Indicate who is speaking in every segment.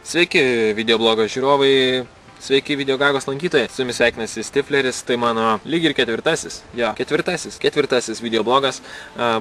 Speaker 1: Sveiki videoblogo žiūrovai, sveiki videogagos lankytojai. Su jumis sveikinasi Stifleris, tai mano lyg ir ketvirtasis videoblogas.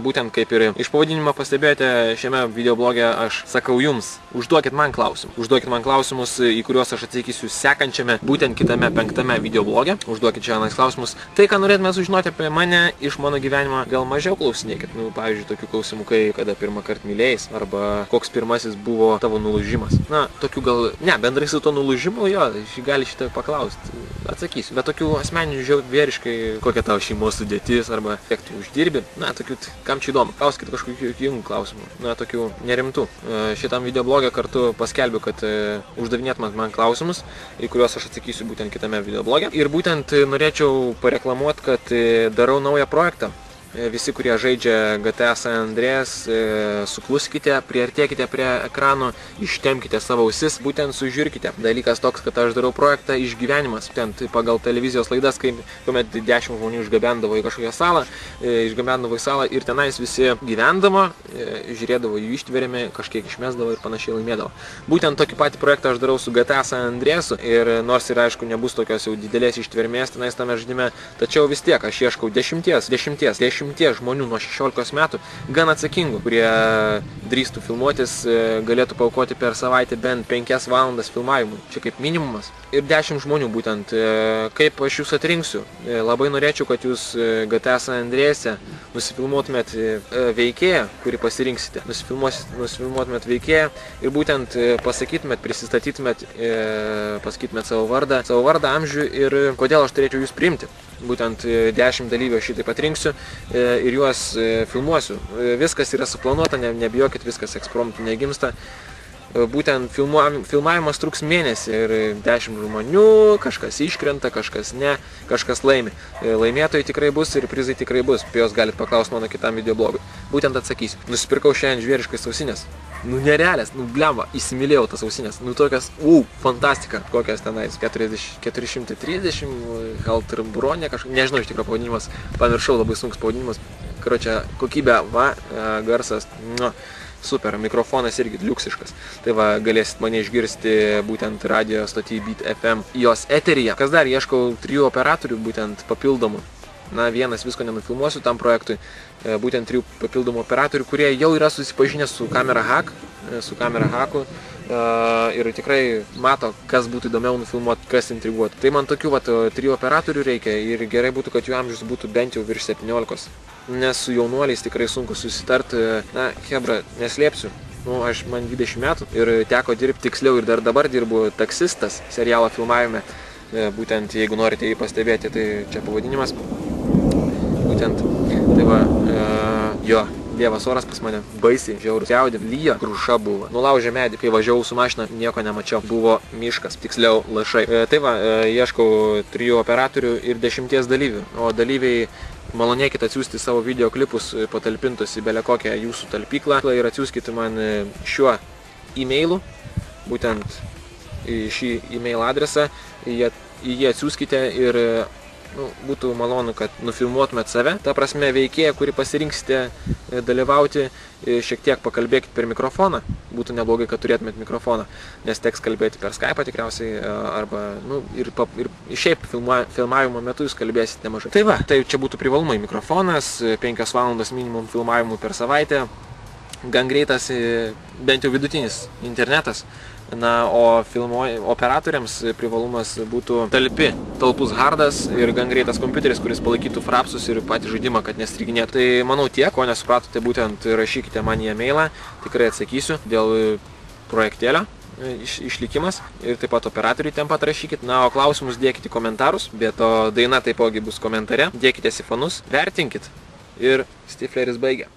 Speaker 1: Būtent kaip ir iš pavadinimo pastebėjote, šiame videobloge aš sakau jums, užduokit man klausimus. Užduokit man klausimus, į kuriuos aš atsakysiu sekančiame, būtent kitame 5. videobloge. Užduokit čia klausimus. Tai, ką norėtume sužinoti apie mane iš mano gyvenimo, gal mažiau klausinėkit. Pavyzdžiui, tokių klausimų, kai kada pirmą kartą mylėjais, arba koks pirmasis buvo tavo nulūžimas. Na, tokių gal, ne, bendrai su to nulūžimu, jo, gali šitą paklausti, atsakysiu. Bet tokių asmeninių žiauriškai, kokia tavo šeimos sudėtis, arba kiek tu uždirbi, na, tokių, kam čia įdomu. Klauskit kažkokių jungų klausimų, na, tokių nerimtų. Šitam videoblogė kartu paskelbiu, kad uždavinėt man klausimus, į kuriuos aš atsakysiu būtent kitame videoblogė. Ir būtent norėčiau pareklamuoti, kad darau naują projektą. Visi, kurie žaidžia GTA San Andreas, sukluskite, priartėkite prie ekrano, ištemkite savo ausis, būtent sužiūrkite. Dalykas toks, kad aš darau projektą Išgyvenimas. Būtent pagal televizijos laidas, kuomet 10 žmonių išgabendavo į kažkokią salą, ir tenais visi gyvendavo, žiūrėdavo jų ištverėme, kažkiek išmesdavo ir panašiai laimėdavo. Būtent tokį patį projektą aš darau su GTA San Andreasu ir nors ir aišku nebus tokios jau didelės ištvermės tenais tame žaidime, tačiau vis tiek aš ieškau 10 žmonių nuo 16 metų, gan atsakingų, kurie drįstų filmuotis, galėtų paaukoti per savaitę bent 5 valandas filmavimui. Čia kaip minimumas. Ir 10 žmonių būtent. Kaip aš jūs atrinksiu? Labai norėčiau, kad jūs GTA San Andrease nusifilmuotumėt veikėją, kurį pasirinksite. Nusifilmuotumėt veikėją ir būtent pasakytumėt, prisistatytumėt, pasakytumėt savo vardą, amžių ir kodėl aš turėčiau jūs priimti. Būtent 10 dalyvių aš šitaip atrinksiu ir juos filmuosiu. Viskas yra suplanuota, nebijokit, viskas ekspromtu negimsta. Būtent filmavimas truks mėnesį ir 10 žmonių, kažkas iškrenta, kažkas ne, kažkas laimi. Laimėtojai tikrai bus ir prizai tikrai bus, apie jos galit paklausti mano kitam videoblogui. Būtent atsakysiu. Nusipirkau šiandien žvėriškas ausinės. Nerealias, blemba, įsimylėjau tas ausinės. Tokias, fantastika. Kokias tenais, 430, gal Trimburonė kažkokia, nežinau iš tikrųjų pavadinimas, pamiršau, labai sunkus pavadinimas. Karočią, kokybė, garsas, super, mikrofonas irgi liuksiškas. Tai va, galėsit mane išgirsti būtent radio stoty Beat FM jos eteryje. Kas dar, ieškau 3 operatorių būtent papildomų. Vienas visko nenufilmuosiu tam projektui, būtent 3 papildomų operatorių, kurie jau yra susipažinę su kamera haku ir tikrai mato, kas būtų įdomiau nufilmuoti, kas intriguotų. Tai man tokių 3 operatorių reikia ir gerai būtų, kad jų amžius būtų bent jau virš 17. Nes su jaunuoliais tikrai sunku susitart. Hebra, neslėpsiu. Man 20 metų ir teko dirbti tiksliau ir dar dabar dirbu taksistas serialo filmavime. Būtent, jeigu norite jį pastebėti, tai čia pavadinimas. Būtent, tai va, dievas oras pas mane, baisiai, žiaurus, jaudė, lyja, kruša buvo, nulaužė medį, kai važiavau su mašina, nieko nemačiau, buvo miškas, tiksliau lašai. Tai va, ieškau 3 operatorių ir 10 dalyvių, o dalyviai malonėkit atsiųsti savo videoklipus patalpintus į belekokią jūsų talpyklą ir atsiųskite man šiuo e-mailu, būtent į šį e-mail adresą, į jį atsiųskite ir būtų malonu, kad nufilmuotumėt save. Ta prasme, veikėja, kuri pasirinksite dalyvauti, šiek tiek pakalbėkit per mikrofoną. Būtų neblogai, kad turėtumėt mikrofoną, nes teks kalbėti per Skype'ą tikriausiai, arba, ir šiaip filmavimo metu jūs kalbėsit nemažai. Tai va, tai čia būtų privalumai. Mikrofonas, 5 valandos minimum filmavimų per savaitę, gan greitas, bent jau vidutinis internetas. O operatoriams privalumas būtų talpus hardas ir gan greitas kompiuteris, kuris palaikytų frapsus ir patį žaidimą, kad nestriginėtų. Tai manau tiek, ko nesupratote, būtent rašykite man į e-mailą, tikrai atsakysiu dėl projektėlio išlikimas ir taip pat operatoriui ten pat rašykit. O klausimus dėkite į komentarus, bet daina taipogi bus komentare, dėkite sifonus, vertinkit ir Stifleris baigia.